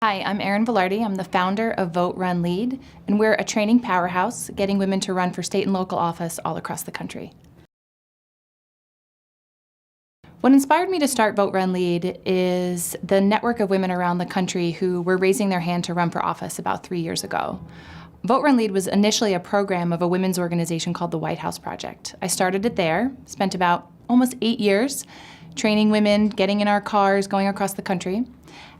Hi, I'm Erin Vilardi. I'm the founder of VoteRunLead, and we're a training powerhouse getting women to run for state and local office all across the country. What inspired me to start VoteRunLead is the network of women around the country who were raising their hand to run for office about 3 years ago. VoteRunLead was initially a program of a women's organization called the White House Project. I started it there, spent about almost 8 years training women, getting in our cars, going across the country.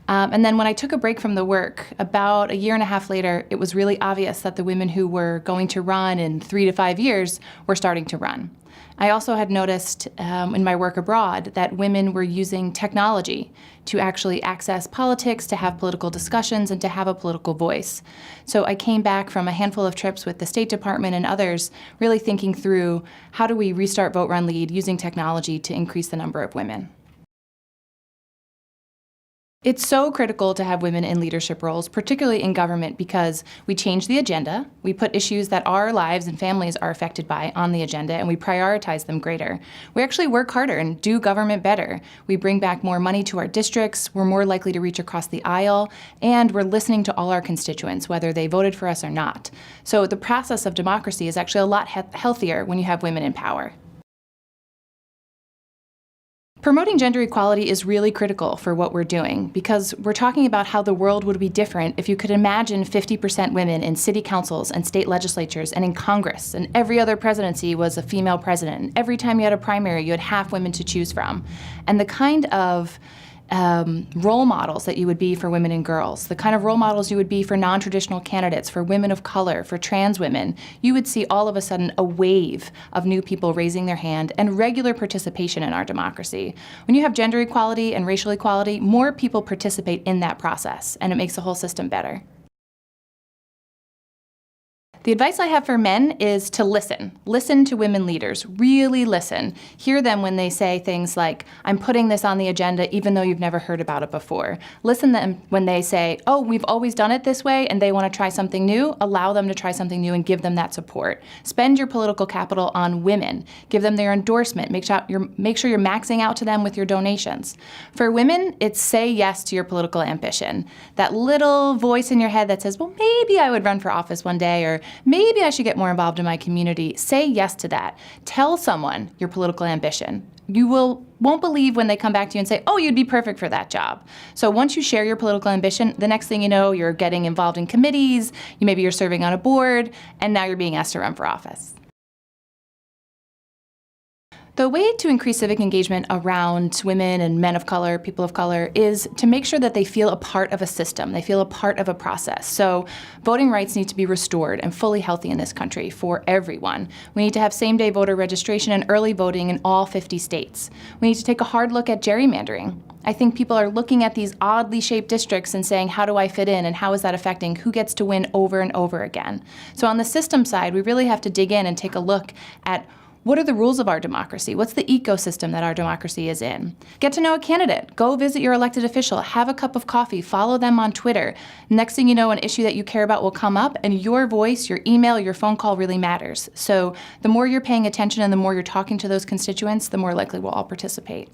And then when I took a break from the work, about a year and a half later, it was really obvious that the women who were going to run in 3 to 5 years were starting to run. I also had noticed in my work abroad that women were using technology to actually access politics, to have political discussions, and to have a political voice. So I came back from a handful of trips with the State Department and others, really thinking through how do we restart VoteRunLead using technology to increase the number of women. It's so critical to have women in leadership roles, particularly in government, because we change the agenda, we put issues that our lives and families are affected by on the agenda, and we prioritize them greater. We actually work harder and do government better. We bring back more money to our districts, we're more likely to reach across the aisle, and we're listening to all our constituents, whether they voted for us or not. So the process of democracy is actually a lot healthier when you have women in power. Promoting gender equality is really critical for what we're doing because we're talking about how the world would be different if you could imagine 50% women in city councils and state legislatures and in Congress, and every other presidency was a female president. And every time you had a primary, you had half women to choose from. And the kind of role models that you would be for women and girls, the kind of role models you would be for non-traditional candidates, for women of color, for trans women, you would see all of a sudden a wave of new people raising their hand and regular participation in our democracy. When you have gender equality and racial equality, more people participate in that process, and it makes the whole system better. The advice I have for men is to listen. Listen to women leaders, really listen. Hear them when they say things like, I'm putting this on the agenda even though you've never heard about it before. Listen to them when they say, oh, we've always done it this way and they want to try something new. Allow them to try something new and give them that support. Spend your political capital on women. Give them their endorsement. Make sure you're maxing out to them with your donations. For women, it's say yes to your political ambition. That little voice in your head that says, well, maybe I would run for office one day, or maybe I should get more involved in my community. Say yes to that. Tell someone your political ambition. You won't believe when they come back to you and say, oh, you'd be perfect for that job. So once you share your political ambition, the next thing you know, you're getting involved in committees, maybe you're serving on a board, and now you're being asked to run for office. The way to increase civic engagement around women and men of color, people of color, is to make sure that they feel a part of a system, they feel a part of a process. So voting rights need to be restored and fully healthy in this country for everyone. We need to have same-day voter registration and early voting in all 50 states. We need to take a hard look at gerrymandering. I think people are looking at these oddly shaped districts and saying, how do I fit in and how is that affecting who gets to win over and over again? So on the system side, we really have to dig in and take a look at what are the rules of our democracy? What's the ecosystem that our democracy is in? Get to know a candidate. Go visit your elected official. Have a cup of coffee. Follow them on Twitter. Next thing you know, an issue that you care about will come up, and your voice, your email, your phone call really matters. So the more you're paying attention and the more you're talking to those constituents, the more likely we'll all participate.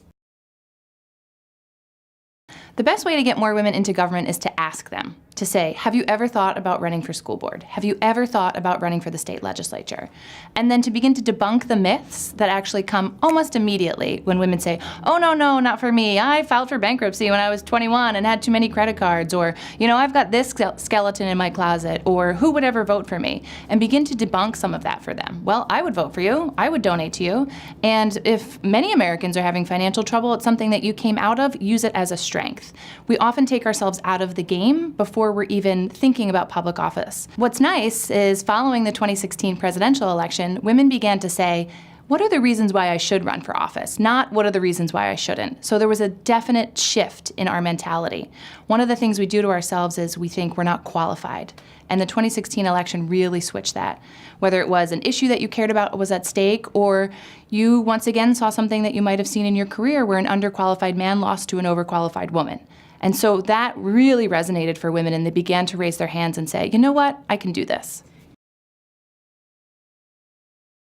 The best way to get more women into government is to ask them, to say, have you ever thought about running for school board? Have you ever thought about running for the state legislature? And then to begin to debunk the myths that actually come almost immediately when women say, oh, no, not for me. I filed for bankruptcy when I was 21 and had too many credit cards, or, you know, I've got this skeleton in my closet, or who would ever vote for me? And begin to debunk some of that for them. Well, I would vote for you. I would donate to you. And if many Americans are having financial trouble, it's something that you came out of, use it as a strength. We often take ourselves out of the game before we're even thinking about public office. What's nice is following the 2016 presidential election, women began to say, what are the reasons why I should run for office? Not what are the reasons why I shouldn't. So there was a definite shift in our mentality. One of the things we do to ourselves is we think we're not qualified. And the 2016 election really switched that. Whether it was an issue that you cared about was at stake, or you once again saw something that you might have seen in your career where an underqualified man lost to an overqualified woman. And so that really resonated for women, and they began to raise their hands and say, you know what, I can do this.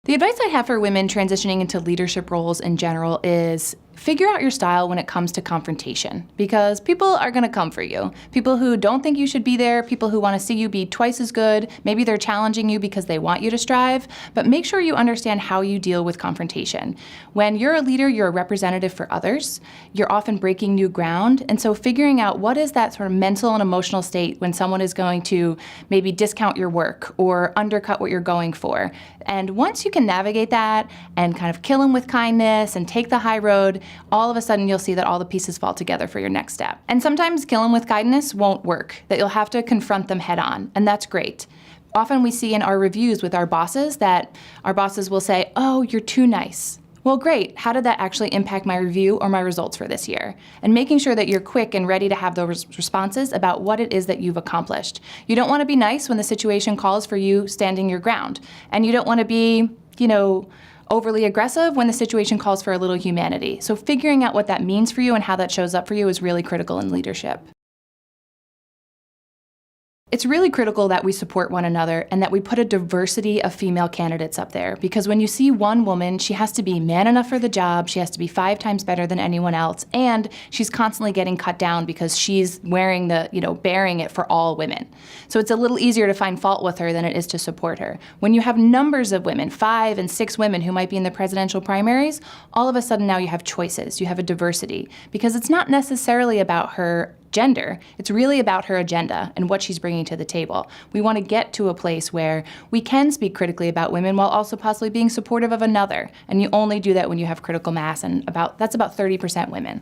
The advice I have for women transitioning into leadership roles in general is Figure out your style when it comes to confrontation, because people are going to come for you. People who don't think you should be there, people who want to see you be twice as good, maybe they're challenging you because they want you to strive, but make sure you understand how you deal with confrontation. When you're a leader, you're a representative for others. You're often breaking new ground, and so figuring out what is that sort of mental and emotional state when someone is going to maybe discount your work or undercut what you're going for. And once you can navigate that and kind of kill them with kindness and take the high road, all of a sudden you'll see that all the pieces fall together for your next step. And sometimes kill them with kindness won't work, that you'll have to confront them head on, and that's great. Often we see in our reviews with our bosses that our bosses will say, "Oh, you're too nice." Well, great. How did that actually impact my review or my results for this year? And making sure that you're quick and ready to have those responses about what it is that you've accomplished. You don't want to be nice when the situation calls for you standing your ground. And you don't want to be, overly aggressive when the situation calls for a little humanity. So figuring out what that means for you and how that shows up for you is really critical in leadership. It's really critical that we support one another and that we put a diversity of female candidates up there, because when you see one woman, she has to be man enough for the job, she has to be 5 times better than anyone else, and she's constantly getting cut down because she's wearing bearing it for all women. So it's a little easier to find fault with her than it is to support her. When you have numbers of women, 5 and 6 women who might be in the presidential primaries, all of a sudden now you have choices, you have a diversity, because it's not necessarily about her gender. It's really about her agenda and what she's bringing to the table. We want to get to a place where we can speak critically about women while also possibly being supportive of another. And you only do that when you have critical mass, and that's about 30% women.